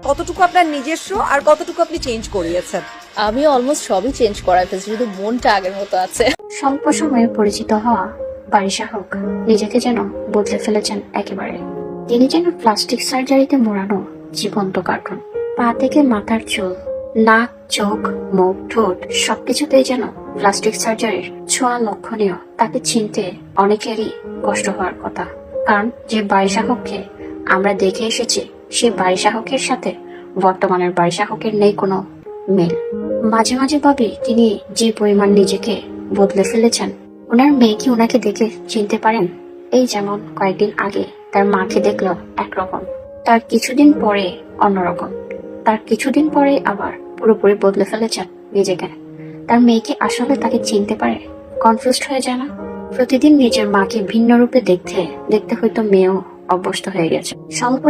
কতটুকু আপনার নিজস্ব আর কতটুকু আপনি চেঞ্জ করিয়েছেন? আমি অলমোস্ট সবই চেঞ্জ করাই ফেলছি, শুধু মনটা আগের মতো আছে। স্বল্প সময়ে পরিচিত হওয়া বারিশা হক নিজেকে যেন বদলে ফেলেছেন একেবারে। তিনি যেন প্লাস্টিক সার্জারিতে মোড়ানো জীবন্ত কার্টুন। পা থেকে মাথার চুল, নাক, চোখ, মুখ, ঠোঁট সবকিছুতেই যেন প্লাস্টিক সার্জারির ছোঁয়া লক্ষণীয়। তাকে চিনতে অনেকেরই কষ্ট হওয়ার কথা, কারণ যে বারিশা হককে আমরা দেখে এসেছি সেই বারিশা হকের সাথে বর্তমানের বারিশা হকের নেই কোনো মিল। মাঝে মাঝে ভাবি তিনি যে পরিমাণ নিজেকে বদলে ফেলেছেন, ওনার মেয়ে কি ওনাকে দেখে চিনতে পারেন? এই যেমন কয়েকদিন আগে তার মাকে দেখলো একরকম, তার কিছুদিন পরে অন্যরকম, তার কিছুদিন পরে আবার পুরোপুরি বদলে ফেলেছেন নিজেকে। তার মেয়ে কি আসলে তাকে চিনতে পারে? কনফিউজড হয়ে যায় না? প্রতিদিন নিজের মাকে ভিন্ন রূপে দেখতে দেখতে হয়তো মেয়েও অভ্যস্ত হয়ে গেছে। স্বল্প